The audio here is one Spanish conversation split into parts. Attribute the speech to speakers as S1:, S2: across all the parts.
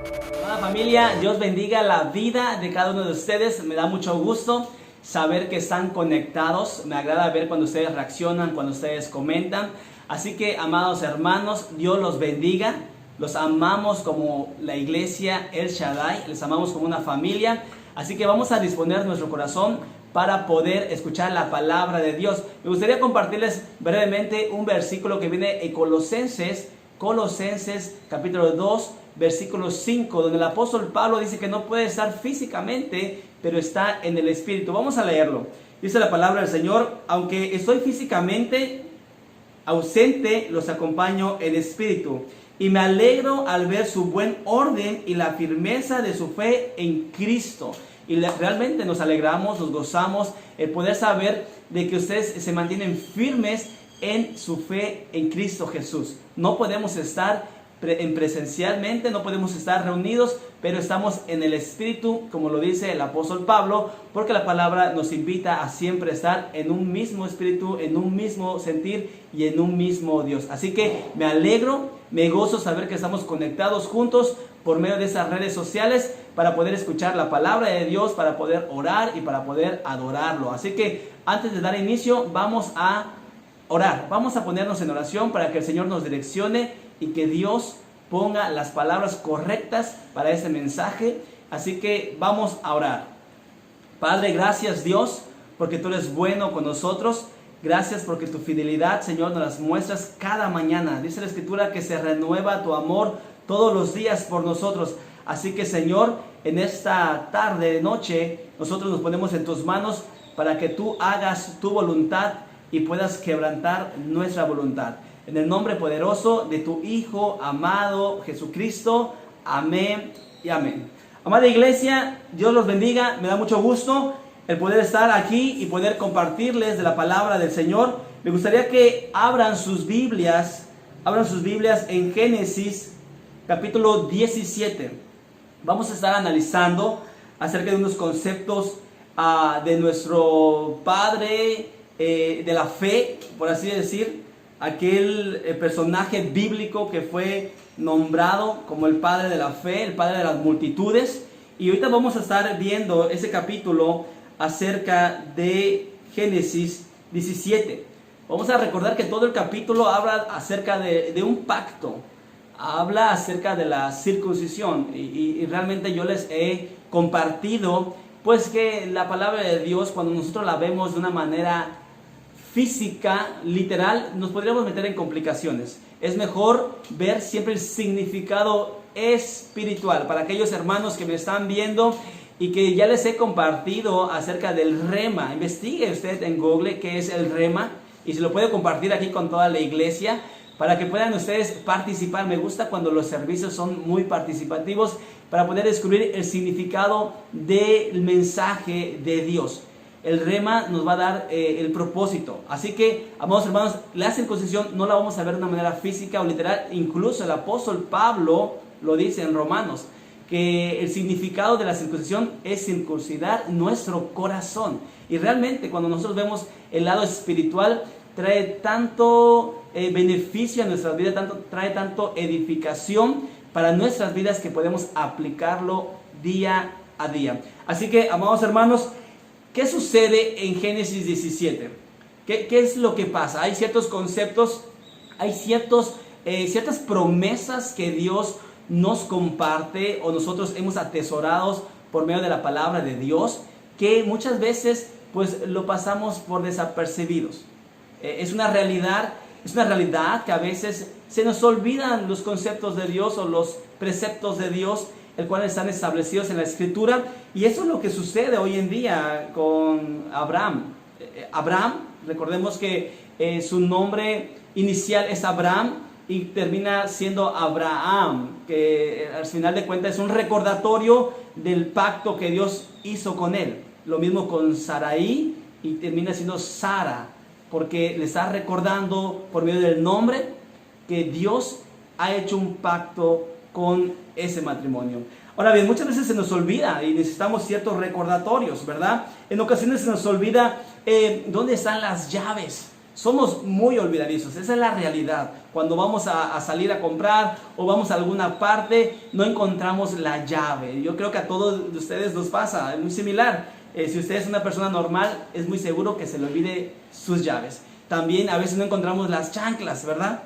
S1: Hola familia, Dios bendiga la vida de cada uno de ustedes. Me da mucho gusto saber que están conectados. Me agrada ver cuando ustedes reaccionan, cuando ustedes comentan. Así que, amados hermanos, Dios los bendiga. Los amamos como la iglesia El Shaddai. Les amamos como una familia. Así que vamos a disponer nuestro corazón para poder escuchar la palabra de Dios. Me gustaría compartirles brevemente un versículo que viene en Colosenses capítulo 2, versículo 5, donde el apóstol Pablo dice que no puede estar físicamente, pero está en el Espíritu. Vamos a leerlo. Dice la palabra del Señor: aunque estoy físicamente ausente, los acompaño en espíritu, y me alegro al ver su buen orden y la firmeza de su fe en Cristo. Y realmente nos alegramos, nos gozamos el poder saber de que ustedes se mantienen firmes en su fe en Cristo Jesús. No podemos estar presencialmente, no podemos estar reunidos, pero estamos en el Espíritu, como lo dice el apóstol Pablo, porque la palabra nos invita a siempre estar en un mismo Espíritu, en un mismo sentir y en un mismo Dios. Así que me alegro, me gozo saber que estamos conectados juntos por medio de esas redes sociales para poder escuchar la palabra de Dios, para poder orar y para poder adorarlo. Así que antes de dar inicio, vamos a orar, vamos a ponernos en oración para que el Señor nos direccione y que Dios ponga las palabras correctas para este mensaje. Así que vamos a orar. Padre, gracias Dios, porque tú eres bueno con nosotros. Gracias porque tu fidelidad, Señor, nos las muestras cada mañana. Dice la Escritura que se renueva tu amor todos los días por nosotros. Así que, Señor, en esta tarde, noche, nosotros nos ponemos en tus manos para que tú hagas tu voluntad y puedas quebrantar nuestra voluntad. En el nombre poderoso de tu Hijo amado Jesucristo. Amén y amén. Amada iglesia, Dios los bendiga. Me da mucho gusto el poder estar aquí y poder compartirles de la palabra del Señor. Me gustaría que abran sus Biblias en Génesis capítulo 17. Vamos a estar analizando acerca de unos conceptos de nuestro Padre de la fe, por así decir, aquel personaje bíblico que fue nombrado como el Padre de la fe, el Padre de las multitudes. Y ahorita vamos a estar viendo ese capítulo acerca de Génesis 17. Vamos a recordar que todo el capítulo habla acerca de un pacto, habla acerca de la circuncisión, y realmente yo les he compartido pues que la palabra de Dios, cuando nosotros la vemos de una manera física, literal, nos podríamos meter en complicaciones. Es mejor ver siempre el significado espiritual. Para aquellos hermanos que me están viendo y que ya les he compartido acerca del rema, investigue usted en Google qué es el rema y se lo puedo compartir aquí con toda la iglesia para que puedan ustedes participar. Me gusta cuando los servicios son muy participativos para poder descubrir el significado del mensaje de Dios. El rema nos va a dar el propósito. Así que, amados hermanos, la circuncisión no la vamos a ver de una manera física o literal. Incluso el apóstol Pablo lo dice en Romanos, que el significado de la circuncisión es circuncidar nuestro corazón. Y realmente cuando nosotros vemos el lado espiritual, trae tanto beneficio a nuestras vidas, trae tanto edificación para nuestras vidas que podemos aplicarlo día a día. Así que, amados hermanos, ¿qué sucede en Génesis 17? ¿Qué es lo que pasa? Hay ciertos conceptos, hay ciertas promesas que Dios nos comparte o nosotros hemos atesorado por medio de la palabra de Dios, que muchas veces pues lo pasamos por desapercibidos. Es una realidad que a veces se nos olvidan los conceptos de Dios o los preceptos de Dios, el cual están establecidos en la Escritura, y eso es lo que sucede hoy en día con Abraham. Abraham, recordemos que su nombre inicial es Abraham y termina siendo Abraham, que al final de cuentas es un recordatorio del pacto que Dios hizo con él. Lo mismo con Sarai y termina siendo Sara, porque le está recordando por medio del nombre que Dios ha hecho un pacto con ese matrimonio. Ahora bien, muchas veces se nos olvida y necesitamos ciertos recordatorios, ¿verdad? En ocasiones se nos olvida dónde están las llaves. Somos muy olvidadizos, esa es la realidad. Cuando vamos a salir a comprar o vamos a alguna parte, no encontramos la llave. Yo creo que a todos ustedes nos pasa, es muy similar. Si usted es una persona normal, es muy seguro que se le olvide sus llaves. También a veces no encontramos las chanclas, ¿verdad?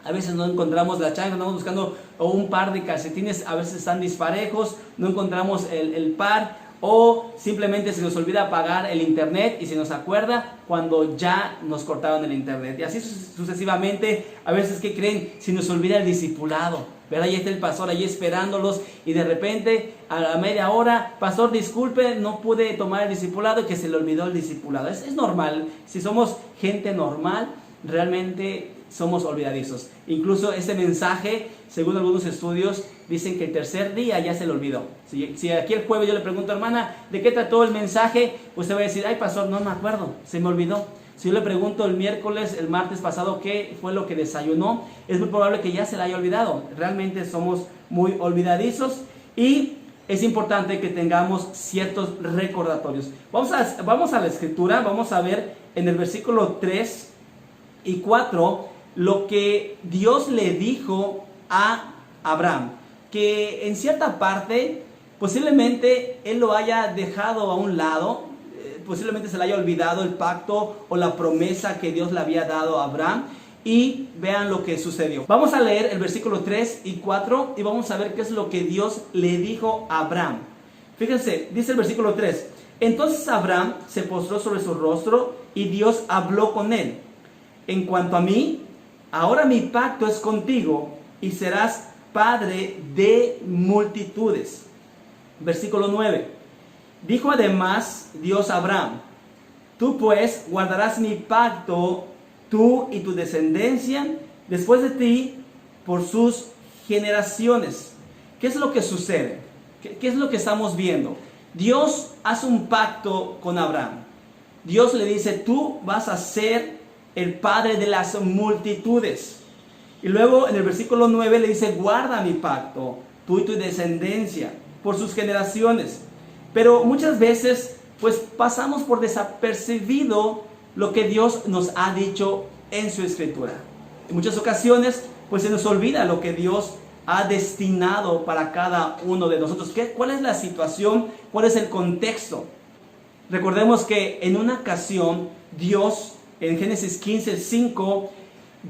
S1: A veces no encontramos la chancla, andamos buscando un par de calcetines, a veces están disparejos, no encontramos el par, o simplemente se nos olvida apagar el internet y se nos acuerda cuando ya nos cortaron el internet. Y así sucesivamente, a veces, ¿qué creen? Se nos olvida el discipulado, ¿verdad? Ahí está el pastor ahí esperándolos y de repente a la media hora, pastor, disculpe, no pude tomar el discipulado, y que se le olvidó el discipulado. Es normal, si somos gente normal, realmente somos olvidadizos. Incluso este mensaje, según algunos estudios, dicen que el tercer día ya se le olvidó. Si aquí el jueves yo le pregunto, hermana, ¿de qué trató el mensaje? Usted va a decir, ay, pastor, no me acuerdo, se me olvidó. Si yo le pregunto el miércoles, el martes pasado, qué fue lo que desayunó, es muy probable que ya se le haya olvidado. Realmente somos muy olvidadizos y es importante que tengamos ciertos recordatorios. Vamos a la escritura, vamos a ver en el versículo 3 y 4 lo que Dios le dijo a Abraham, que en cierta parte posiblemente él lo haya dejado a un lado, posiblemente se le haya olvidado el pacto o la promesa que Dios le había dado a Abraham, y vean lo que sucedió. Vamos a leer el versículo 3 y 4 y vamos a ver qué es lo que Dios le dijo a Abraham. Fíjense, dice el versículo 3, entonces Abraham se postró sobre su rostro y Dios habló con él. En cuanto a mí, ahora mi pacto es contigo y serás padre de multitudes. Versículo 9. Dijo además Dios a Abraham, tú pues guardarás mi pacto, tú y tu descendencia después de ti por sus generaciones. ¿Qué es lo que sucede? ¿Qué es lo que estamos viendo? Dios hace un pacto con Abraham. Dios le dice, tú vas a ser el padre de las multitudes. Y luego en el versículo 9 le dice, guarda mi pacto, tú y tu descendencia, por sus generaciones. Pero muchas veces, pues pasamos por desapercibido lo que Dios nos ha dicho en su escritura. En muchas ocasiones, pues se nos olvida lo que Dios ha destinado para cada uno de nosotros. ¿Cuál es la situación? ¿Cuál es el contexto? Recordemos que en una ocasión, Dios, en Génesis 15:5,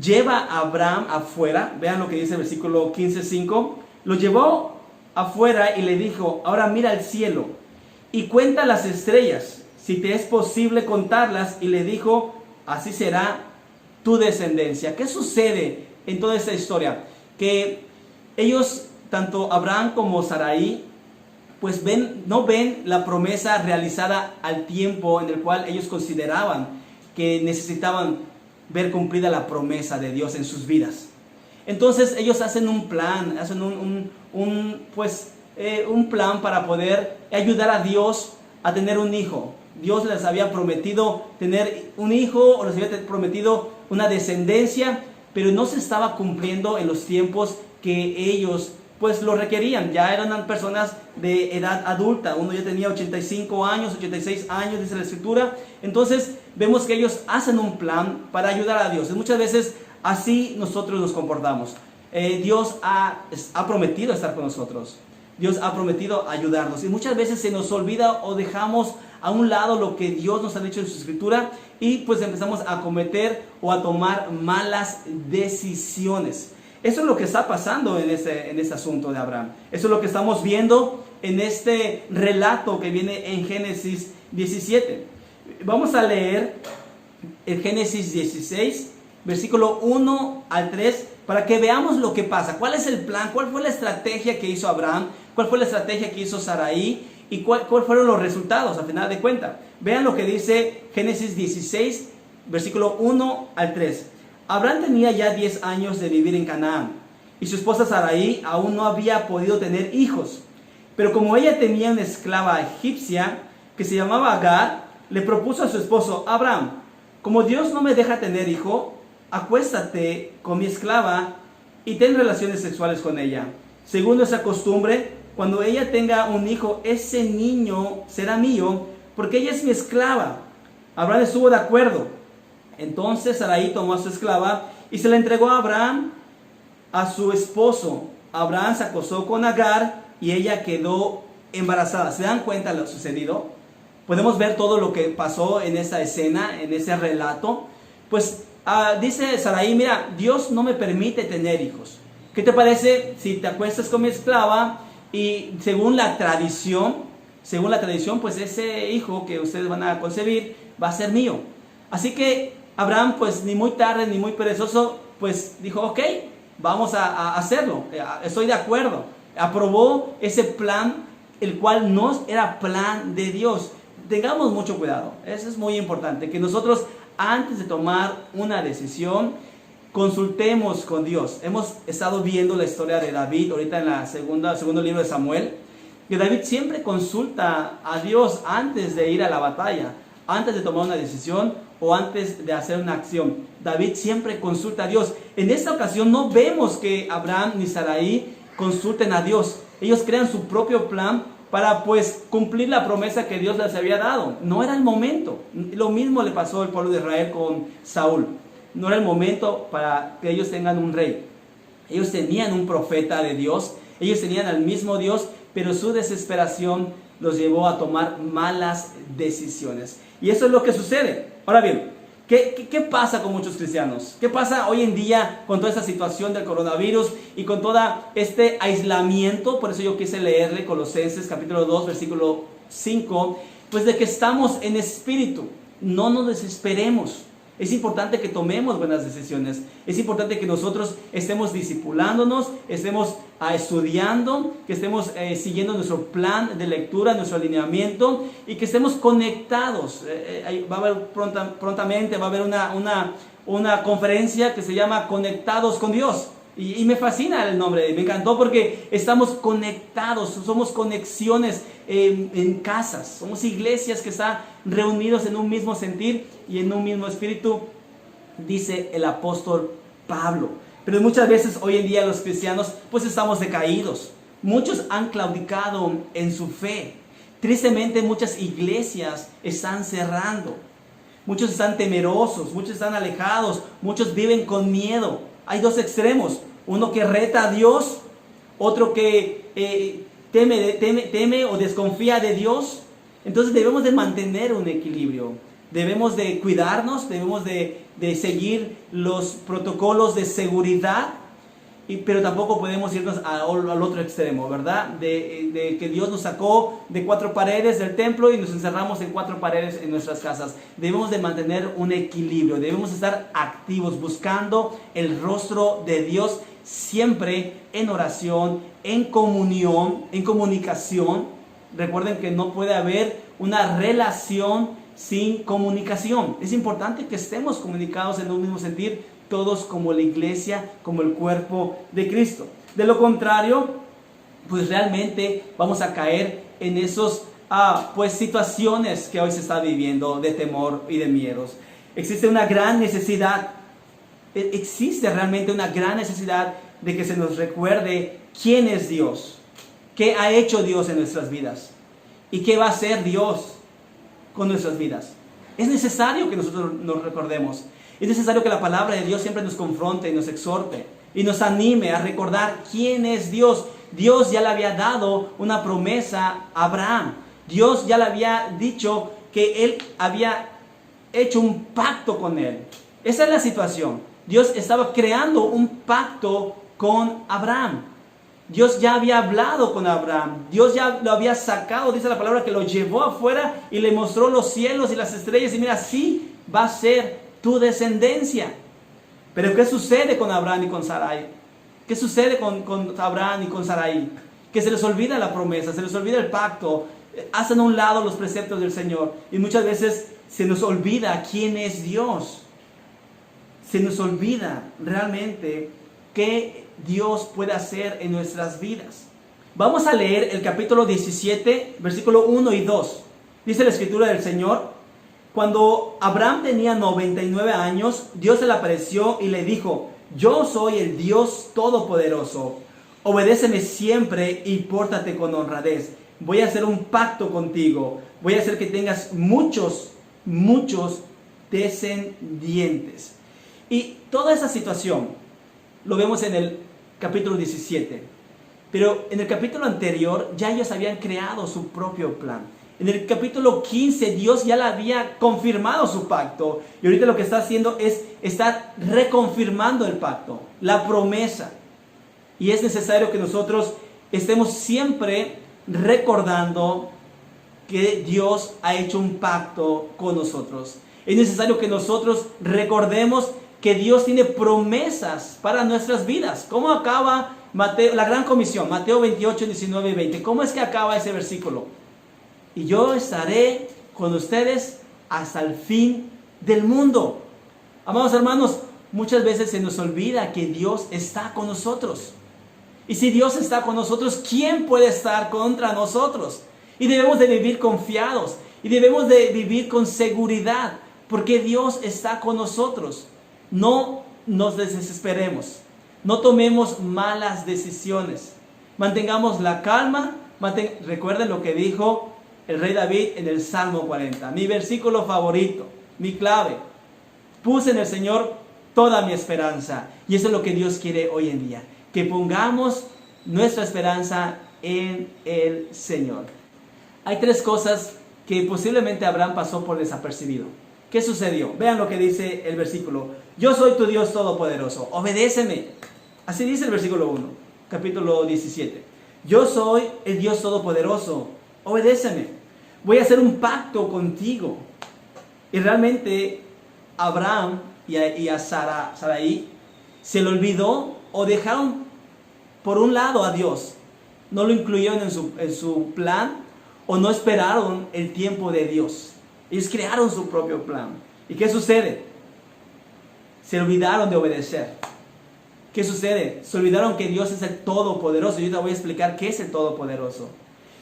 S1: lleva a Abraham afuera. Vean lo que dice el versículo 15:5. Lo llevó afuera y le dijo, ahora mira al cielo y cuenta las estrellas, si te es posible contarlas. Y le dijo, así será tu descendencia. ¿Qué sucede en toda esta historia? Que ellos, tanto Abraham como Sarai, pues no ven la promesa realizada al tiempo en el cual ellos consideraban que necesitaban ver cumplida la promesa de Dios en sus vidas. Entonces ellos hacen un plan, hacen un plan para poder ayudar a Dios a tener un hijo. Dios les había prometido tener un hijo, o les había prometido una descendencia, pero no se estaba cumpliendo en los tiempos que ellos pues lo requerían. Ya eran personas de edad adulta, uno ya tenía 85 años, 86 años, dice la escritura. Entonces vemos que ellos hacen un plan para ayudar a Dios. Y muchas veces así nosotros nos comportamos. Dios ha prometido estar con nosotros. Dios ha prometido ayudarnos. Y muchas veces se nos olvida o dejamos a un lado lo que Dios nos ha dicho en su escritura, y pues empezamos a cometer o a tomar malas decisiones. Eso es lo que está pasando en este asunto de Abraham. Eso es lo que estamos viendo en este relato que viene en Génesis 17. Vamos a leer el Génesis 16, versículo 1 al 3, para que veamos lo que pasa. ¿Cuál es el plan? ¿Cuál fue la estrategia que hizo Abraham? ¿Cuál fue la estrategia que hizo Sarai? ¿Y cuál fueron los resultados al final de cuentas? Vean lo que dice Génesis 16, versículo 1 al 3. Abraham tenía ya 10 años de vivir en Canaán, y su esposa Sarai aún no había podido tener hijos. Pero como ella tenía una esclava egipcia que se llamaba Agar, le propuso a su esposo, Abraham, como Dios no me deja tener hijo, acuéstate con mi esclava y ten relaciones sexuales con ella. Según nuestra costumbre, cuando ella tenga un hijo, ese niño será mío, porque ella es mi esclava. Abraham estuvo de acuerdo. Entonces Sarai tomó a su esclava y se la entregó a Abraham, a su esposo. Abraham se acostó con Agar y ella quedó embarazada. ¿Se dan cuenta de lo sucedido? Podemos ver todo lo que pasó en esa escena, en ese relato. Pues dice Sarai, mira, Dios no me permite tener hijos. ¿Qué te parece si te acuestas con mi esclava y según la tradición, pues ese hijo que ustedes van a concebir va a ser mío? Así que Abraham, pues ni muy tarde ni muy perezoso, pues dijo, ok, vamos a hacerlo, estoy de acuerdo. Aprobó ese plan, el cual no era plan de Dios. Tengamos mucho cuidado, eso es muy importante, que nosotros antes de tomar una decisión, consultemos con Dios. Hemos estado viendo la historia de David, ahorita en el segundo libro de Samuel, que David siempre consulta a Dios antes de ir a la batalla, antes de tomar una decisión o antes de hacer una acción. David siempre consulta a Dios. En esta ocasión no vemos que Abraham ni Sarai consulten a Dios. Ellos crean su propio plan para pues cumplir la promesa que Dios les había dado. No era el momento. Lo mismo le pasó al pueblo de Israel con Saúl. No era el momento para que ellos tengan un rey. Ellos tenían un profeta de Dios, ellos tenían al mismo Dios, pero su desesperación los llevó a tomar malas decisiones. Y eso es lo que sucede. Ahora bien, ¿qué pasa con muchos cristianos? ¿Qué pasa hoy en día con toda esta situación del coronavirus y con todo este aislamiento? Por eso yo quise leerle Colosenses capítulo 2, versículo 5, pues de que estamos en espíritu, no nos desesperemos. Es importante que tomemos buenas decisiones. Es importante que nosotros estemos discipulándonos, estemos estudiando, que estemos siguiendo nuestro plan de lectura, nuestro alineamiento y que estemos conectados. Va a haber prontamente va a haber una conferencia que se llama Conectados con Dios. Y me fascina el nombre, me encantó porque estamos conectados, somos conexiones en casas, somos iglesias que están reunidos en un mismo sentir y en un mismo espíritu, dice el apóstol Pablo. Pero muchas veces hoy en día los cristianos pues estamos decaídos, muchos han claudicado en su fe, tristemente muchas iglesias están cerrando, muchos están temerosos, muchos están alejados, muchos viven con miedo. Hay dos extremos, uno que reta a Dios, otro que teme o desconfía de Dios. Entonces debemos de mantener un equilibrio, debemos de cuidarnos, debemos de seguir los protocolos de seguridad, pero tampoco podemos irnos al otro extremo, ¿verdad? De que Dios nos sacó de 4 paredes del templo y nos encerramos en 4 paredes en nuestras casas. Debemos de mantener un equilibrio, debemos estar activos, buscando el rostro de Dios, siempre en oración, en comunión, en comunicación. Recuerden que no puede haber una relación sin comunicación. Es importante que estemos comunicados en un mismo sentir, todos como la iglesia, como el cuerpo de Cristo. De lo contrario, pues realmente vamos a caer en esos pues situaciones que hoy se está viviendo de temor y de miedos. Existe una gran necesidad, existe realmente una gran necesidad de que se nos recuerde quién es Dios, qué ha hecho Dios en nuestras vidas y qué va a hacer Dios con nuestras vidas. Es necesario que nosotros nos recordemos. Es necesario que la palabra de Dios siempre nos confronte y nos exhorte y nos anime a recordar quién es Dios. Dios ya le había dado una promesa a Abraham. Dios ya le había dicho que él había hecho un pacto con él. Esa es la situación. Dios estaba creando un pacto con Abraham. Dios ya había hablado con Abraham. Dios ya lo había sacado, dice la palabra, que lo llevó afuera y le mostró los cielos y las estrellas. Y mira, así va a ser tu descendencia. Pero ¿qué sucede con Abraham y con Sarai? ¿Qué sucede con Abraham y con Sarai? Que se les olvida la promesa, se les olvida el pacto, hacen a un lado los preceptos del Señor. Y muchas veces se nos olvida quién es Dios. Se nos olvida realmente qué Dios puede hacer en nuestras vidas. Vamos a leer el capítulo 17, versículo 1 y 2. Dice la escritura del Señor: cuando Abraham tenía 99 años, Dios se le apareció y le dijo: yo soy el Dios Todopoderoso. Obedéceme siempre y pórtate con honradez. Voy a hacer un pacto contigo. Voy a hacer que tengas muchos descendientes. Y toda esa situación lo vemos en el capítulo 17. Pero en el capítulo anterior ya ellos habían creado su propio plan. En el capítulo 15 Dios ya le había confirmado su pacto. Y ahorita lo que está haciendo es estar reconfirmando el pacto, la promesa. Y es necesario que nosotros estemos siempre recordando que Dios ha hecho un pacto con nosotros. Es necesario que nosotros recordemos que Dios tiene promesas para nuestras vidas. ¿Cómo acaba Mateo, la gran comisión? Mateo 28, 19 y 20. ¿Cómo es que acaba ese versículo? Y yo estaré con ustedes hasta el fin del mundo. Amados hermanos, muchas veces se nos olvida que Dios está con nosotros. Y si Dios está con nosotros, ¿quién puede estar contra nosotros? Y debemos de vivir confiados. Y debemos de vivir con seguridad. Porque Dios está con nosotros. No nos desesperemos. No tomemos malas decisiones. Mantengamos la calma. Recuerden lo que dijo el rey David en el Salmo 40. Mi versículo favorito, mi clave. Puse en el Señor toda mi esperanza. Y eso es lo que Dios quiere hoy en día. Que pongamos nuestra esperanza en el Señor. Hay tres cosas que posiblemente Abraham pasó por desapercibido. ¿Qué sucedió? Vean lo que dice el versículo. Yo soy tu Dios todopoderoso. Obedéceme. Así dice el versículo 1, capítulo 17. Yo soy el Dios todopoderoso. Obedéceme. Voy a hacer un pacto contigo. Y realmente Abraham y a Sarai se le olvidó o dejaron por un lado a Dios. No lo incluyeron en su plan o no esperaron el tiempo de Dios. Ellos crearon su propio plan. ¿Y qué sucede? Se olvidaron de obedecer. ¿Qué sucede? Se olvidaron que Dios es el Todopoderoso. Yo te voy a explicar qué es el Todopoderoso.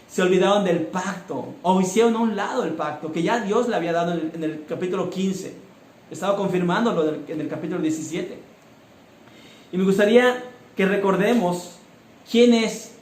S1: Se olvidaron del pacto. O hicieron a un lado el pacto que ya Dios le había dado en el capítulo 15. Estaba confirmándolo en el capítulo 17. Y me gustaría que recordemos quién es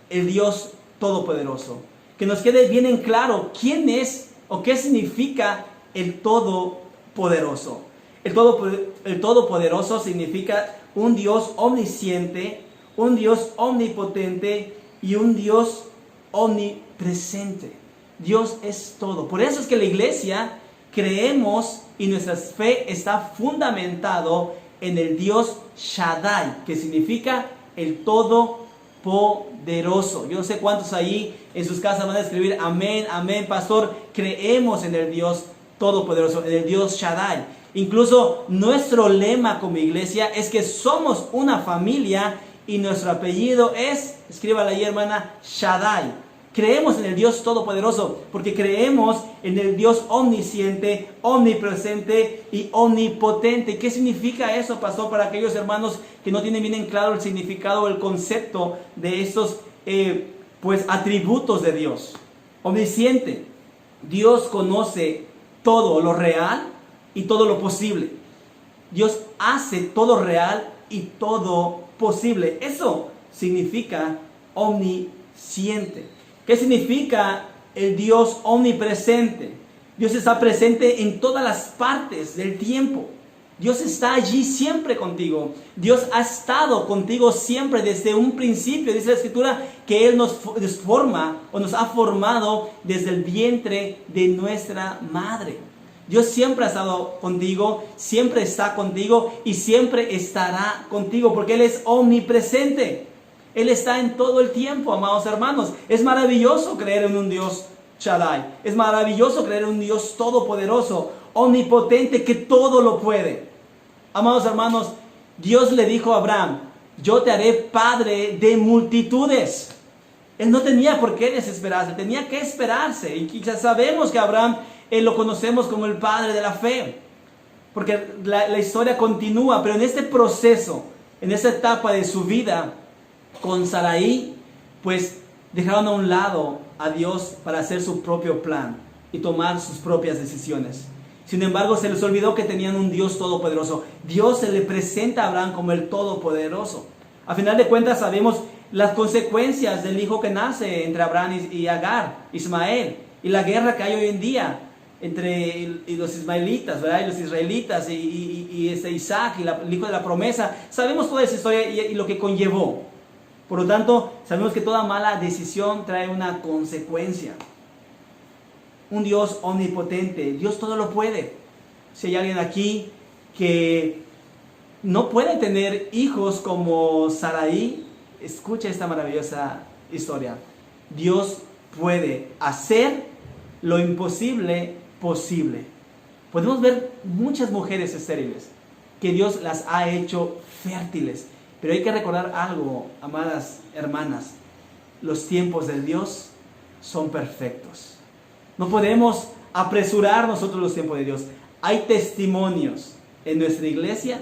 S1: el Dios Todopoderoso. Que nos quede bien en claro quién es o qué significa el Todopoderoso. El Todopoderoso significa un Dios omnisciente, un Dios omnipotente y un Dios omnipresente. Dios es todo. Por eso es que la iglesia creemos y nuestra fe está fundamentado en el Dios Shaddai, que significa el Todopoderoso. Yo no sé cuántos ahí en sus casas van a escribir amén, amén, pastor. Creemos en el Dios Todopoderoso, en el Dios Shaddai. Incluso nuestro lema como iglesia es que somos una familia y nuestro apellido es, escríbala ahí hermana, Shaddai. Creemos en el Dios Todopoderoso porque creemos en el Dios omnisciente, omnipresente y omnipotente. ¿Qué significa eso, pastor? Para aquellos hermanos que no tienen bien en claro el significado o el concepto de estos atributos de Dios. Omnisciente. Dios conoce todo lo real y todo lo posible. Dios hace todo real y todo posible. Eso significa omnisciente. ¿Qué significa el Dios omnipresente? Dios está presente en todas las partes del tiempo. Dios está allí siempre contigo. Dios ha estado contigo siempre desde un principio. Dice la Escritura que Él nos forma o nos ha formado desde el vientre de nuestra madre. Dios siempre ha estado contigo, siempre está contigo y siempre estará contigo porque Él es omnipresente. Él está en todo el tiempo, amados hermanos. Es maravilloso creer en un Dios Shaddai. Es maravilloso creer en un Dios todopoderoso, omnipotente, que todo lo puede. Amados hermanos, Dios le dijo a Abraham, yo te haré padre de multitudes. Él no tenía por qué desesperarse, tenía que esperarse. Y quizás sabemos que Abraham, lo conocemos como el padre de la fe. Porque la historia continúa, pero en este proceso, en esta etapa de su vida, con Sarai, pues dejaron a un lado a Dios para hacer su propio plan y tomar sus propias decisiones. Sin embargo, se les olvidó que tenían un Dios todopoderoso. Dios se le presenta a Abraham como el todopoderoso. A final de cuentas sabemos las consecuencias del hijo que nace entre Abraham y Agar, Ismael, y la guerra que hay hoy en día. y los ismaelitas, ¿verdad? Y los israelitas y Isaac y el hijo de la promesa. Sabemos toda esa historia y lo que conllevó. Por lo tanto, sabemos que toda mala decisión trae una consecuencia. Un Dios omnipotente, Dios todo lo puede. Si hay alguien aquí que no puede tener hijos como Sarai, escucha esta maravillosa historia. Dios puede hacer lo imposible posible. Podemos ver muchas mujeres estériles que Dios las ha hecho fértiles. Pero hay que recordar algo, amadas hermanas. Los tiempos de Dios son perfectos. No podemos apresurar nosotros los tiempos de Dios. Hay testimonios en nuestra iglesia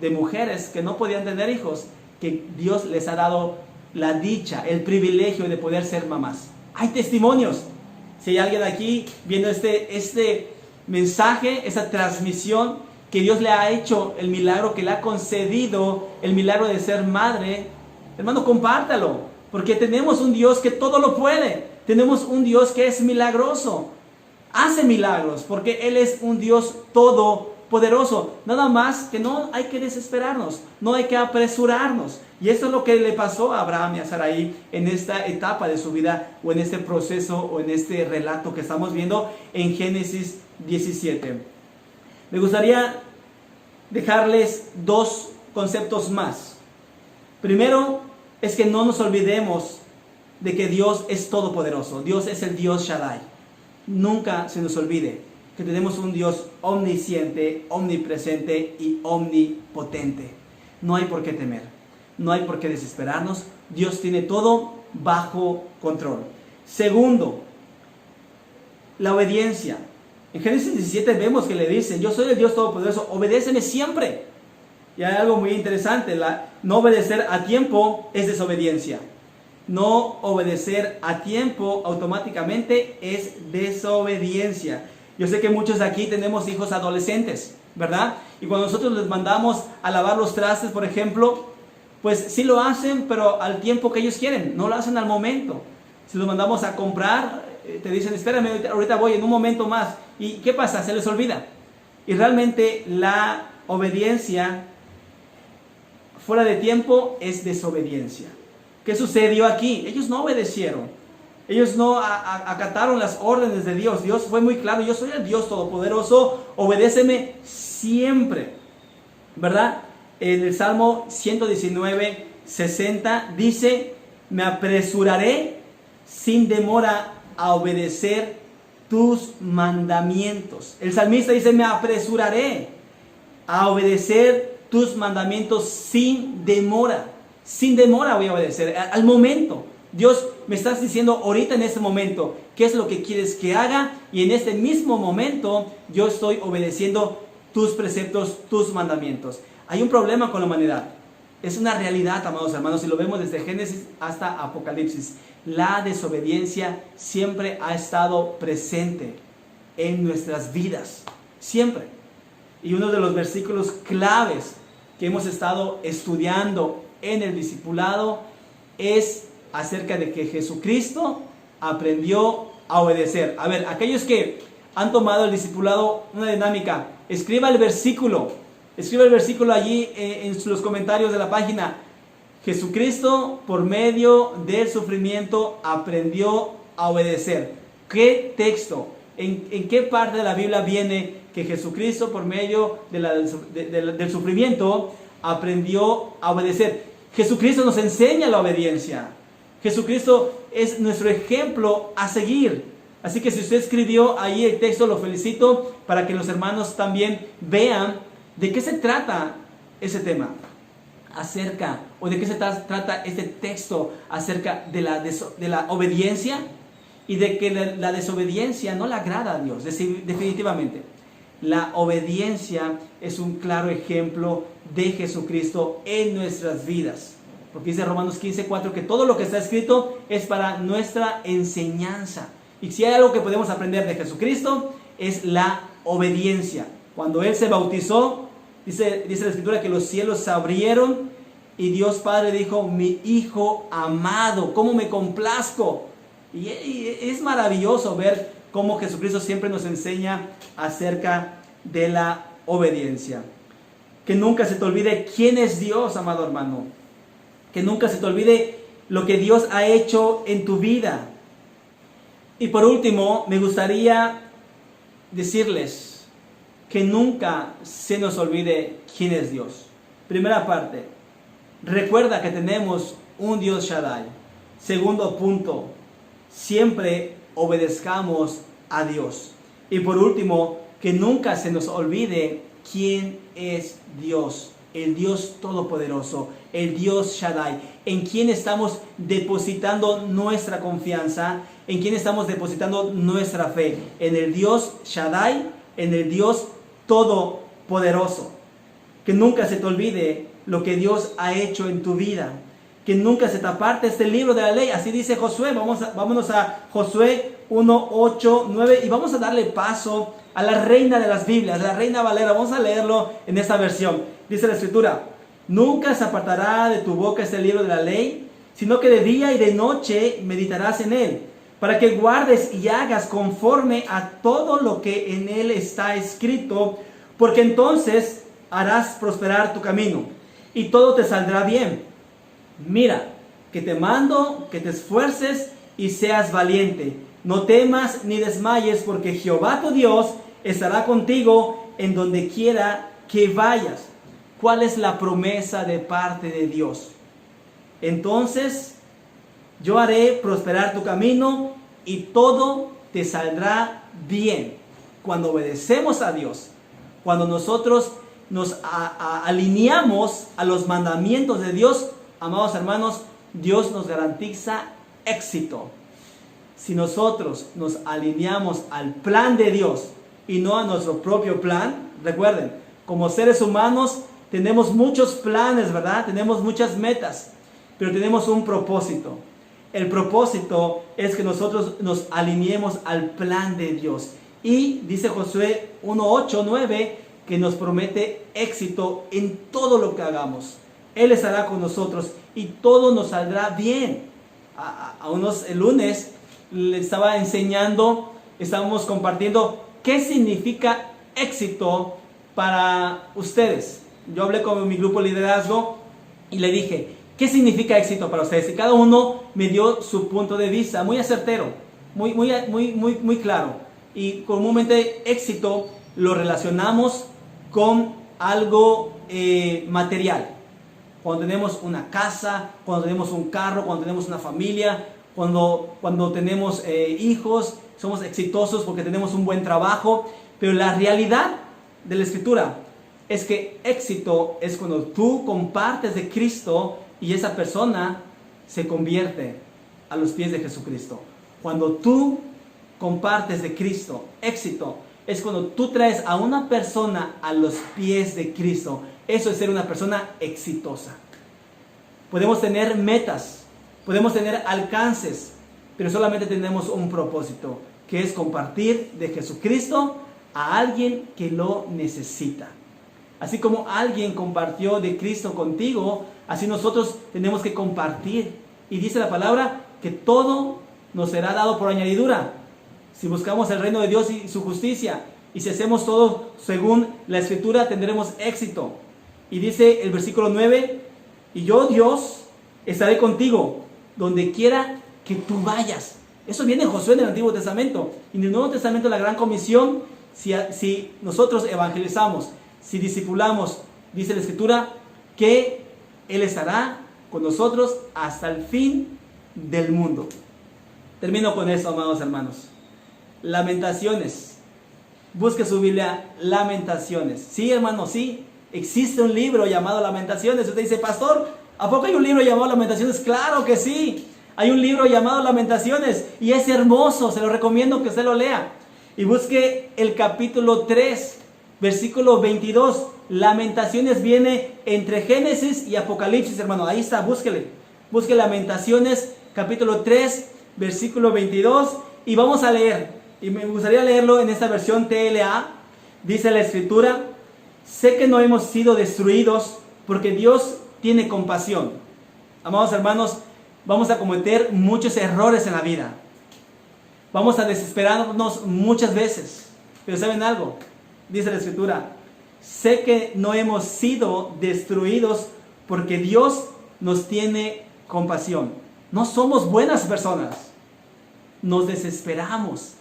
S1: de mujeres que no podían tener hijos, que Dios les ha dado la dicha, el privilegio de poder ser mamás. Hay testimonios. Si hay alguien aquí viendo este mensaje, esa transmisión, que Dios le ha hecho el milagro, que le ha concedido el milagro de ser madre, hermano, compártalo, porque tenemos un Dios que todo lo puede. Tenemos un Dios que es milagroso, hace milagros, porque Él es un Dios todopoderoso. Nada más que no hay que desesperarnos, no hay que apresurarnos. Y esto es lo que le pasó a Abraham y a Sarai en esta etapa de su vida, o en este proceso, o en este relato que estamos viendo en Génesis 17. Me gustaría dejarles dos conceptos más. Primero, es que no nos olvidemos de que Dios es todopoderoso. Dios es el Dios Shaddai. Nunca se nos olvide que tenemos un Dios omnisciente, omnipresente y omnipotente. No hay por qué temer, no hay por qué desesperarnos. Dios tiene todo bajo control. Segundo, la obediencia. En Génesis 17 vemos que le dice: yo soy el Dios todopoderoso, obedéceme siempre. Y hay algo muy interesante: no obedecer a tiempo es desobediencia. No obedecer a tiempo automáticamente es desobediencia. Yo sé que muchos de aquí tenemos hijos adolescentes, ¿verdad? Y cuando nosotros les mandamos a lavar los trastes, por ejemplo, pues sí lo hacen, pero al tiempo que ellos quieren, no lo hacen al momento. Si los mandamos a comprar, te dicen: espérame, ahorita voy, en un momento más. ¿Y qué pasa? Se les olvida. Y realmente la obediencia fuera de tiempo es desobediencia. ¿Qué sucedió aquí? Ellos no obedecieron. Ellos no acataron las órdenes de Dios. Dios fue muy claro: yo soy el Dios todopoderoso, obedéceme siempre, ¿verdad? En el Salmo 119, 60 dice: me apresuraré sin demora a obedecer tus mandamientos. El salmista dice: me apresuraré a obedecer tus mandamientos sin demora. Sin demora voy a obedecer, al momento. Dios, me estás diciendo ahorita, en este momento, qué es lo que quieres que haga, y en este mismo momento yo estoy obedeciendo tus preceptos, tus mandamientos. Hay un problema con la humanidad. Es una realidad, amados hermanos, y lo vemos desde Génesis hasta Apocalipsis. La desobediencia siempre ha estado presente en nuestras vidas, siempre. Y uno de los versículos claves que hemos estado estudiando en el discipulado es acerca de que Jesucristo aprendió a obedecer. A ver, aquellos que han tomado el discipulado, una dinámica: escriba el versículo allí en los comentarios de la página. Jesucristo, por medio del sufrimiento, aprendió a obedecer. ¿Qué texto? ¿En qué parte de la Biblia viene que Jesucristo, por medio del sufrimiento, aprendió a obedecer? Jesucristo nos enseña la obediencia. Jesucristo es nuestro ejemplo a seguir. Así que si usted escribió ahí el texto, lo felicito, para que los hermanos también vean de qué se trata ese tema. O de qué se trata este texto acerca de la obediencia, y de que la desobediencia no le agrada a Dios, definitivamente. La obediencia es un claro ejemplo de Jesucristo en nuestras vidas. Porque dice Romanos 15:4 que todo lo que está escrito es para nuestra enseñanza. Y si hay algo que podemos aprender de Jesucristo, es la obediencia. Cuando Él se bautizó, dice la Escritura que los cielos se abrieron y Dios Padre dijo: mi Hijo amado, ¿cómo me complazco? Y es maravilloso ver cómo Jesucristo siempre nos enseña acerca de la obediencia. Que nunca se te olvide quién es Dios, amado hermano. Que nunca se te olvide lo que Dios ha hecho en tu vida. Y por último, me gustaría decirles que nunca se nos olvide quién es Dios. Primera parte, recuerda que tenemos un Dios Shaddai. Segundo punto, siempre obedezcamos a Dios. Y por último, que nunca se nos olvide quién es Dios, el Dios Todopoderoso, el Dios Shaddai, en quien estamos depositando nuestra confianza, en quien estamos depositando nuestra fe, en el Dios Shaddai, en el Dios Todopoderoso. Que nunca se te olvide lo que Dios ha hecho en tu vida, que nunca se te aparte este libro de la ley. Así dice Josué. Vámonos a Josué 1, 8, 9 y vamos a darle paso a la reina de las Biblias, la Reina Valera. Vamos a leerlo en esta versión. Dice la Escritura: nunca se apartará de tu boca este libro de la ley, sino que de día y de noche meditarás en él, para que guardes y hagas conforme a todo lo que en él está escrito, porque entonces harás prosperar tu camino y todo te saldrá bien. Mira, que te mando que te esfuerces y seas valiente. No temas ni desmayes, porque Jehová tu Dios estará contigo en donde quiera que vayas. ¿Cuál es la promesa de parte de Dios? Entonces yo haré prosperar tu camino y todo te saldrá bien. Cuando obedecemos a Dios, cuando nosotros nos alineamos a los mandamientos de Dios, amados hermanos, Dios nos garantiza éxito. Si nosotros nos alineamos al plan de Dios y no a nuestro propio plan, recuerden, como seres humanos tenemos muchos planes, ¿verdad? Tenemos muchas metas, pero tenemos un propósito. El propósito es que nosotros nos alineemos al plan de Dios. Y dice Josué 1, 8, 9, que nos promete éxito en todo lo que hagamos. Él estará con nosotros y todo nos saldrá bien. El lunes le estaba enseñando, estábamos compartiendo qué significa éxito para ustedes. Yo hablé con mi grupo de liderazgo y le dije, ¿qué significa éxito para ustedes? Y cada uno me dio su punto de vista, muy acertero, muy claro. Y comúnmente éxito lo relacionamos con algo material. Cuando tenemos una casa, cuando tenemos un carro, cuando tenemos una familia, cuando tenemos hijos, somos exitosos porque tenemos un buen trabajo. Pero la realidad de la Escritura es que éxito es cuando tú compartes de Cristo y esa persona se convierte a los pies de Jesucristo. Cuando tú compartes de Cristo, éxito es cuando tú traes a una persona a los pies de Cristo. Eso es ser una persona exitosa. Podemos tener metas, podemos tener alcances, pero solamente tenemos un propósito, que es compartir de Jesucristo a alguien que lo necesita. Así como alguien compartió de Cristo contigo, así nosotros tenemos que compartir. Y dice la palabra que todo nos será dado por añadidura. Si buscamos el reino de Dios y su justicia, y si hacemos todo según la Escritura, tendremos éxito. Y dice el versículo 9, y yo, Dios, estaré contigo donde quiera que tú vayas. Eso viene en Josué en el Antiguo Testamento. Y en el Nuevo Testamento la gran comisión, si nosotros evangelizamos, si discipulamos, dice la Escritura, que Él estará con nosotros hasta el fin del mundo. Termino con esto, amados hermanos. Lamentaciones. Busque su Biblia, Lamentaciones. Sí, hermano, sí. Existe un libro llamado Lamentaciones. Usted dice, pastor, ¿a poco hay un libro llamado Lamentaciones? Claro que sí. Hay un libro llamado Lamentaciones y es hermoso. Se lo recomiendo que usted lo lea. Y busque el capítulo 3, versículo 22. Lamentaciones viene entre Génesis y Apocalipsis, hermano. Ahí está, búsquele. Busque Lamentaciones, capítulo 3, versículo 22. Y vamos a leer. Y me gustaría leerlo en esta versión TLA. Dice la Escritura: sé que no hemos sido destruidos porque Dios tiene compasión. Amados hermanos, vamos a cometer muchos errores en la vida. Vamos a desesperarnos muchas veces. Pero ¿saben algo? Dice la Escritura, sé que no hemos sido destruidos porque Dios nos tiene compasión. No somos buenas personas. Nos desesperamos.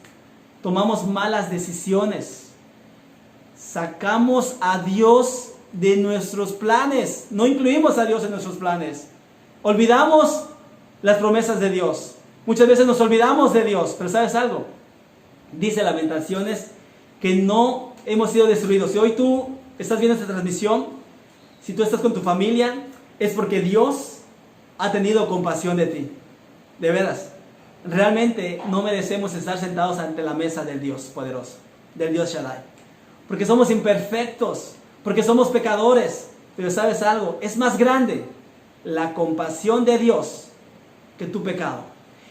S1: Tomamos malas decisiones. Sacamos a Dios de nuestros planes. No incluimos a Dios en nuestros planes. Olvidamos las promesas de Dios. Muchas veces nos olvidamos de Dios. Pero ¿sabes algo? Dice Lamentaciones que no hemos sido destruidos. Si hoy tú estás viendo esta transmisión, si tú estás con tu familia, es porque Dios ha tenido compasión de ti. De veras. Realmente no merecemos estar sentados ante la mesa del Dios poderoso, del Dios Shaddai. Porque somos imperfectos, porque somos pecadores. Pero ¿sabes algo? Es más grande la compasión de Dios que tu pecado.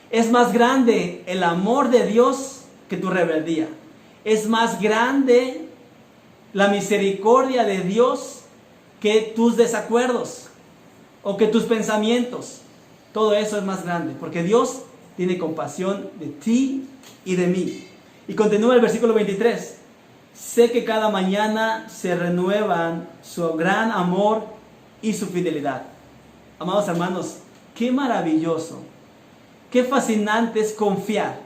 S1: Es más grande el amor de Dios que tu rebeldía. Es más grande la misericordia de Dios que tus desacuerdos o que tus pensamientos. Todo eso es más grande, porque Dios tiene compasión de ti y de mí. Y continúa el versículo 23. Sé que cada mañana se renuevan su gran amor y su fidelidad. Amados hermanos, qué maravilloso, qué fascinante es confiar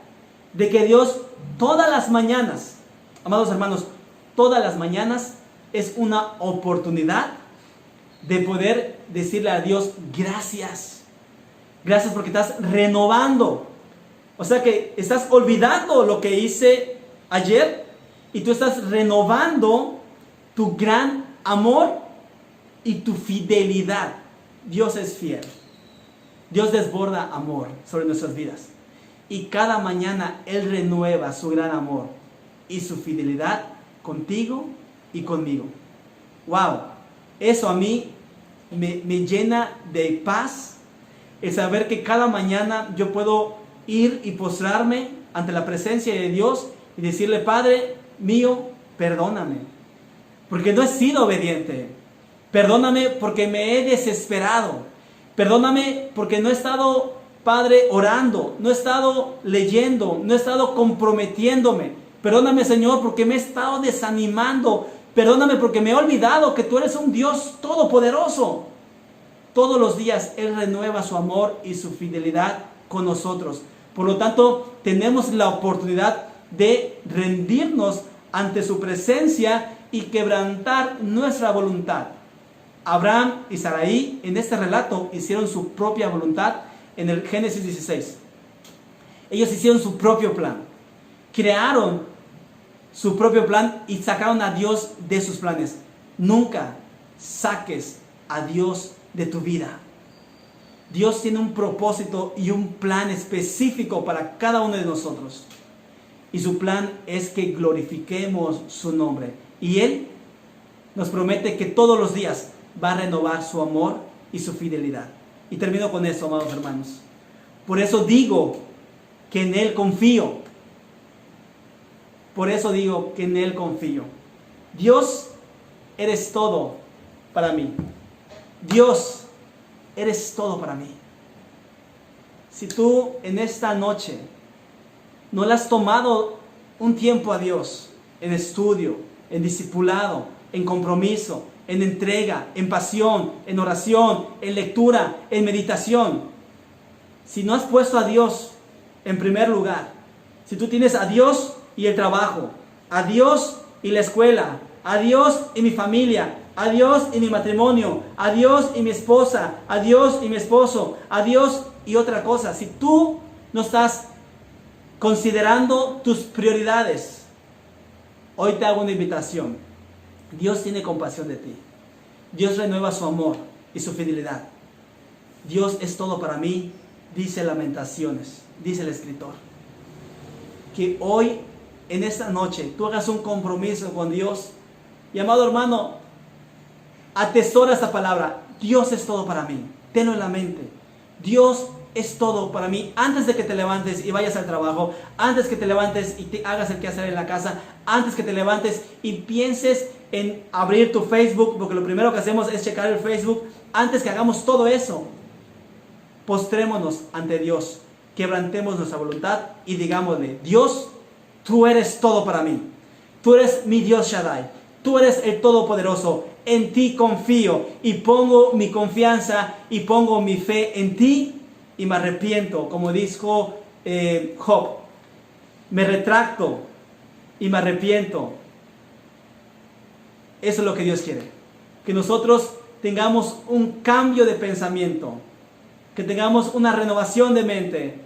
S1: de que Dios todas las mañanas, amados hermanos, todas las mañanas es una oportunidad de poder decirle a Dios gracias. Gracias porque estás renovando. O sea que estás olvidando lo que hice ayer y tú estás renovando tu gran amor y tu fidelidad. Dios es fiel. Dios desborda amor sobre nuestras vidas. Y cada mañana Él renueva su gran amor y su fidelidad contigo y conmigo. ¡Wow! Eso a mí me llena de paz. El saber que cada mañana yo puedo ir y postrarme ante la presencia de Dios y decirle, Padre mío, perdóname. Porque no he sido obediente. Perdóname porque me he desesperado. Perdóname porque no he estado, Padre, orando. No he estado leyendo. No he estado comprometiéndome. Perdóname, Señor, porque me he estado desanimando. Perdóname porque me he olvidado que tú eres un Dios todopoderoso. Todos los días Él renueva su amor y su fidelidad con nosotros. Por lo tanto, tenemos la oportunidad de rendirnos ante su presencia y quebrantar nuestra voluntad. Abraham y Sarai en este relato hicieron su propia voluntad en el Génesis 16. Ellos hicieron su propio plan. Crearon su propio plan y sacaron a Dios de sus planes. Nunca saques a Dios de tu vida. Dios tiene un propósito y un plan específico para cada uno de nosotros. Y su plan es que glorifiquemos su nombre. Y Él nos promete que todos los días va a renovar su amor y su fidelidad. Y termino con esto, amados hermanos. Por eso digo que en Él confío. Por eso digo que en Él confío. Dios, eres todo para mí. Dios, eres todo para mí. Si tú en esta noche no le has tomado un tiempo a Dios, en estudio, en discipulado, en compromiso, en entrega, en pasión, en oración, en lectura, en meditación, si no has puesto a Dios en primer lugar, si tú tienes a Dios y el trabajo, a Dios y la escuela, a Dios y mi familia, a Dios y mi matrimonio, a Dios y mi esposa, a Dios y mi esposo, a Dios y otra cosa. Si tú no estás considerando tus prioridades, hoy te hago una invitación. Dios tiene compasión de ti. Dios renueva su amor y su fidelidad. Dios es todo para mí, dice Lamentaciones, dice el escritor. Que hoy, en esta noche, tú hagas un compromiso con Dios. Y amado hermano, atesora esta palabra. Dios es todo para mí. Tenlo en la mente. Dios es todo para mí. Antes de que te levantes y vayas al trabajo, antes que te levantes y te hagas el quehacer en la casa, antes que te levantes y pienses en abrir tu Facebook, porque lo primero que hacemos es checar el Facebook. Antes que hagamos todo eso, postrémonos ante Dios quebrantemos nuestra voluntad y digámosle: Dios, tú eres todo para mí. Tú eres mi Dios Shaddai. Tú eres el Todopoderoso. En ti confío y pongo mi confianza y pongo mi fe en ti y me arrepiento, como dijo Job. Me retracto y me arrepiento. Eso es lo que Dios quiere. Que nosotros tengamos un cambio de pensamiento, que tengamos una renovación de mente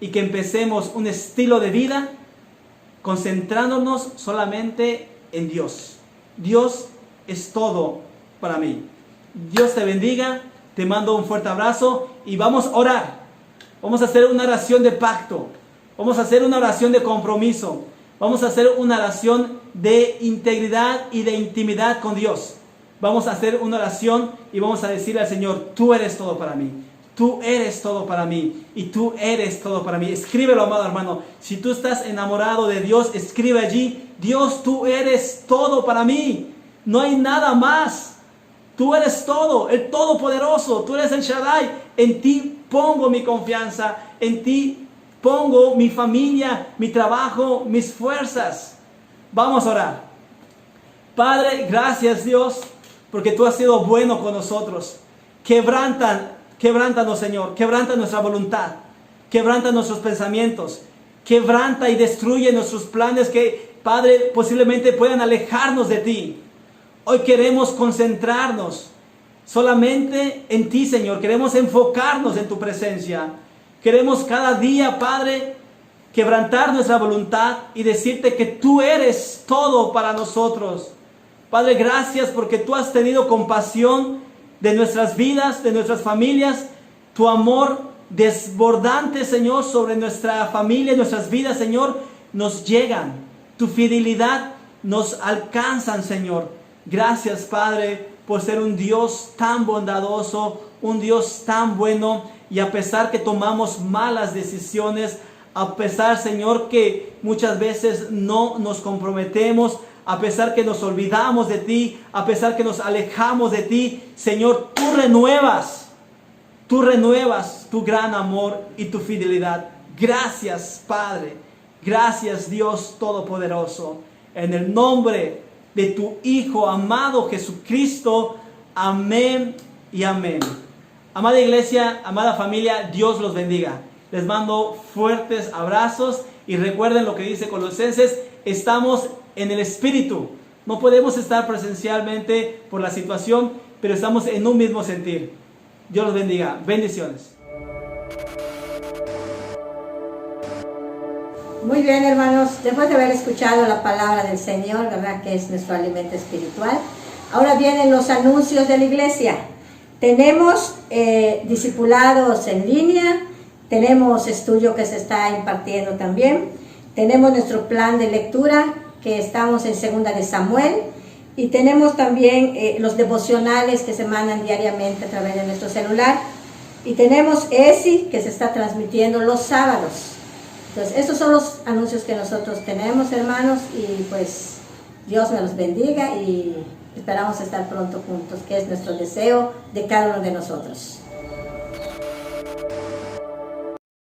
S1: y que empecemos un estilo de vida concentrándonos solamente en Dios. Dios es todo para mí. Dios te bendiga, te mando un fuerte abrazo y vamos a orar. Vamos a hacer una oración de pacto, vamos a hacer una oración de compromiso, vamos a hacer una oración de integridad y de intimidad con Dios. Vamos a hacer una oración y vamos a decirle al Señor: tú eres todo para mí. Tú eres todo para mí y tú eres todo para mí. Escríbelo, amado hermano. Si tú estás enamorado de Dios, escribe allí: Dios, tú eres todo para mí. No hay nada más. Tú eres todo, el Todopoderoso. Tú eres el Shaddai. En ti pongo mi confianza. En ti pongo mi familia, mi trabajo, mis fuerzas. Vamos a orar. Padre, gracias, Dios, porque tú has sido bueno con nosotros. Quebrántanos, Señor, quebranta nuestra voluntad, quebranta nuestros pensamientos, quebranta y destruye nuestros planes que, Padre, posiblemente puedan alejarnos de ti. Hoy queremos concentrarnos solamente en ti, Señor. Queremos enfocarnos en tu presencia. Queremos cada día, Padre, quebrantar nuestra voluntad y decirte que tú eres todo para nosotros. Padre, gracias porque tú has tenido compasión de nuestras vidas, de nuestras familias. Tu amor desbordante, Señor, sobre nuestra familia, nuestras vidas, Señor, nos llegan. Tu fidelidad nos alcanzan, Señor. Gracias, Padre, por ser un Dios tan bondadoso, un Dios tan bueno. Y a pesar que tomamos malas decisiones, a pesar, Señor, que muchas veces no nos comprometemos, a pesar que nos olvidamos de ti, a pesar que nos alejamos de ti, Señor, tú renuevas tu gran amor y tu fidelidad. Gracias, Padre. Gracias, Dios Todopoderoso. En el nombre de tu Hijo amado Jesucristo. Amén y amén. Amada iglesia, amada familia, Dios los bendiga. Les mando fuertes abrazos y recuerden lo que dice Colosenses: estamos en el Espíritu. No podemos estar presencialmente por la situación, pero estamos en un mismo sentir. Dios los bendiga. Bendiciones.
S2: Muy bien, hermanos, después de haber escuchado la palabra del Señor, ¿verdad?, que es nuestro alimento espiritual, ahora vienen los anuncios de la iglesia. Tenemos discipulados en línea, tenemos estudio que se está impartiendo también, tenemos nuestro plan de lectura que estamos en 2 de Samuel, y tenemos también los devocionales que se mandan diariamente a través de nuestro celular, y tenemos ESI que se está transmitiendo los sábados. Entonces, estos son los anuncios que nosotros tenemos, hermanos, y pues Dios me los bendiga y esperamos estar pronto juntos, que es nuestro deseo de cada uno de nosotros.